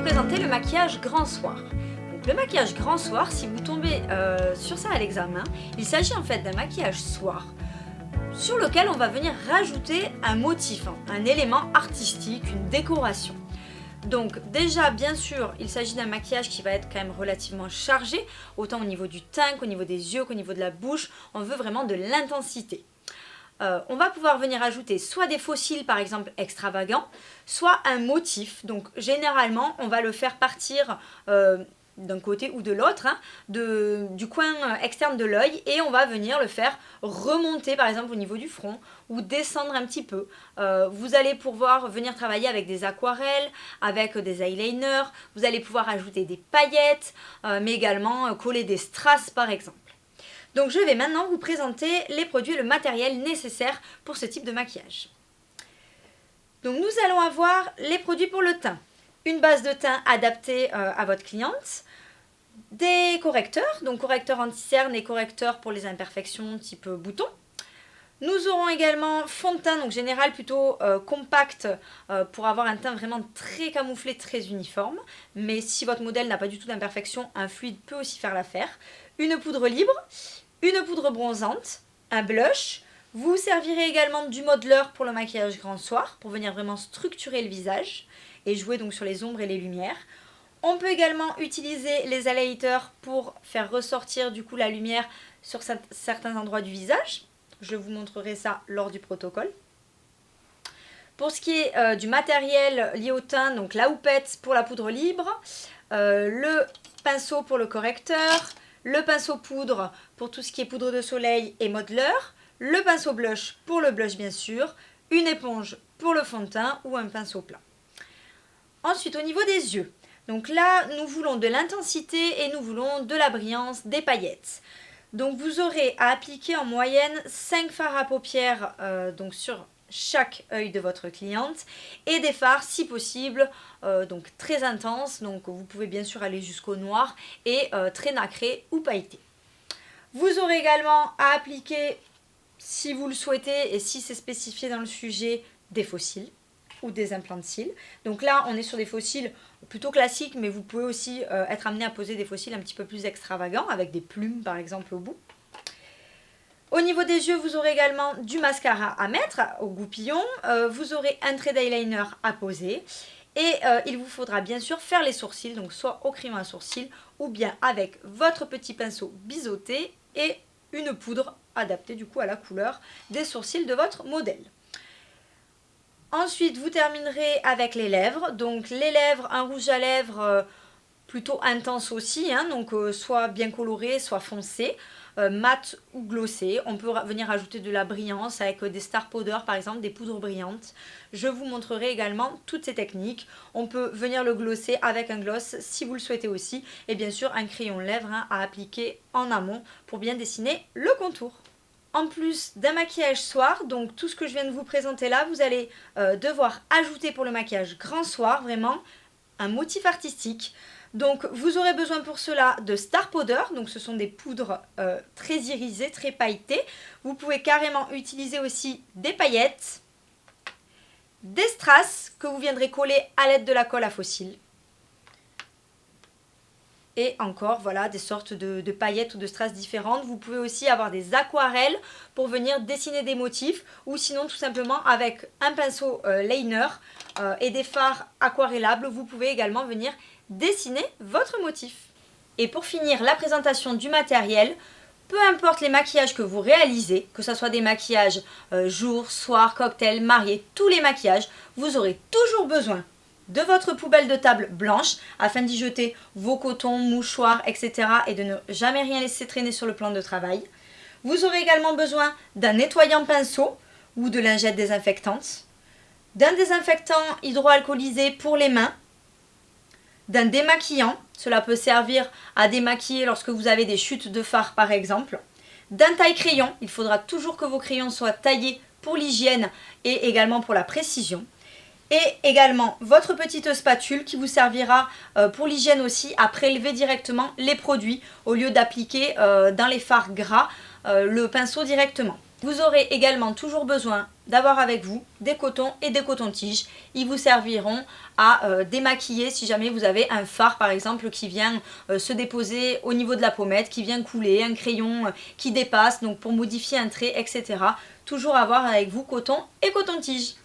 présenter le maquillage grand soir. Donc, le maquillage grand soir, si vous tombez sur ça à l'examen, il s'agit en fait d'un maquillage soir sur lequel on va venir rajouter un motif, un élément artistique, une décoration. Donc déjà, bien sûr, il s'agit d'un maquillage qui va être quand même relativement chargé, autant au niveau du teint qu'au niveau des yeux, qu'au niveau de la bouche. On veut vraiment de l'intensité. On va pouvoir venir ajouter soit des faux cils par exemple extravagants, soit un motif. Donc généralement, on va le faire partir d'un côté ou de l'autre, du coin externe de l'œil, et on va venir le faire remonter par exemple au niveau du front ou descendre un petit peu. Vous allez pouvoir venir travailler avec des aquarelles, avec des eyeliners, vous allez pouvoir ajouter des paillettes, mais également coller des strass par exemple. Donc je vais maintenant vous présenter les produits et le matériel nécessaire pour ce type de maquillage. Donc nous allons avoir les produits pour le teint. Une base de teint adaptée à votre cliente, des correcteurs, donc correcteurs anti-cerne et correcteurs pour les imperfections type bouton. Nous aurons également fond de teint, donc général plutôt compact pour avoir un teint vraiment très camouflé, très uniforme. Mais si votre modèle n'a pas du tout d'imperfection, un fluide peut aussi faire l'affaire. Une poudre libre, une poudre bronzante, un blush. Vous servirez également du modeler pour le maquillage grand soir, pour venir vraiment structurer le visage et jouer donc sur les ombres et les lumières. On peut également utiliser les highlighters pour faire ressortir du coup la lumière sur certains endroits du visage. Je vous montrerai ça lors du protocole. Pour ce qui est du matériel lié au teint, donc la houppette pour la poudre libre, le pinceau pour le correcteur, le pinceau poudre pour tout ce qui est poudre de soleil et modeler, le pinceau blush pour le blush bien sûr, une éponge pour le fond de teint ou un pinceau plat. Ensuite au niveau des yeux, donc là nous voulons de l'intensité et nous voulons de la brillance, des paillettes. Donc vous aurez à appliquer en moyenne 5 fards à paupières donc sur chaque œil de votre cliente et des fards si possible donc très intenses, donc vous pouvez bien sûr aller jusqu'au noir et très nacré ou pailleté. Vous aurez également à appliquer, si vous le souhaitez et si c'est spécifié dans le sujet, des faux cils ou des implants de cils. Donc là on est sur des faux cils plutôt classiques, mais vous pouvez aussi être amené à poser des faux cils un petit peu plus extravagants avec des plumes par exemple au bout. Au niveau des yeux, vous aurez également du mascara à mettre au goupillon, vous aurez un trait d'eyeliner à poser et il vous faudra bien sûr faire les sourcils, donc soit au crayon à sourcils ou bien avec votre petit pinceau biseauté et une poudre adaptée du coup à la couleur des sourcils de votre modèle. Ensuite, vous terminerez avec les lèvres, donc les lèvres, un rouge à lèvres plutôt intense aussi, donc soit bien coloré, soit foncé. Mat ou glossé. On peut venir ajouter de la brillance avec des star powder par exemple, des poudres brillantes. Je vous montrerai également toutes ces techniques. On peut venir le glosser avec un gloss si vous le souhaitez aussi. Et bien sûr un crayon lèvres à appliquer en amont pour bien dessiner le contour. En plus d'un maquillage soir, donc tout ce que je viens de vous présenter là, vous allez devoir ajouter pour le maquillage grand soir vraiment un motif artistique. Donc vous aurez besoin pour cela de star powder, donc ce sont des poudres très irisées, très pailletées. Vous pouvez carrément utiliser aussi des paillettes, des strass que vous viendrez coller à l'aide de la colle à faux cils. Et encore voilà des sortes de paillettes ou de strass différentes. Vous pouvez aussi avoir des aquarelles pour venir dessiner des motifs ou sinon tout simplement avec un pinceau liner et des fards aquarellables, vous pouvez également venir dessiner votre motif. Et pour finir la présentation du matériel, peu importe les maquillages que vous réalisez, que ce soit des maquillages jour, soir, cocktail, marié, tous les maquillages, vous aurez toujours besoin de votre poubelle de table blanche afin d'y jeter vos cotons, mouchoirs, etc. et de ne jamais rien laisser traîner sur le plan de travail. Vous aurez également besoin d'un nettoyant pinceau ou de lingettes désinfectantes, d'un désinfectant hydroalcoolisé pour les mains, d'un démaquillant, cela peut servir à démaquiller lorsque vous avez des chutes de fard par exemple, d'un taille-crayon, il faudra toujours que vos crayons soient taillés pour l'hygiène et également pour la précision, et également votre petite spatule qui vous servira pour l'hygiène aussi à prélever directement les produits au lieu d'appliquer dans les fards gras le pinceau directement. Vous aurez également toujours besoin d'avoir avec vous des cotons et des cotons-tiges. Ils vous serviront à démaquiller si jamais vous avez un fard par exemple qui vient se déposer au niveau de la pommette, qui vient couler, un crayon qui dépasse, donc pour modifier un trait, etc. Toujours avoir avec vous coton et coton-tige.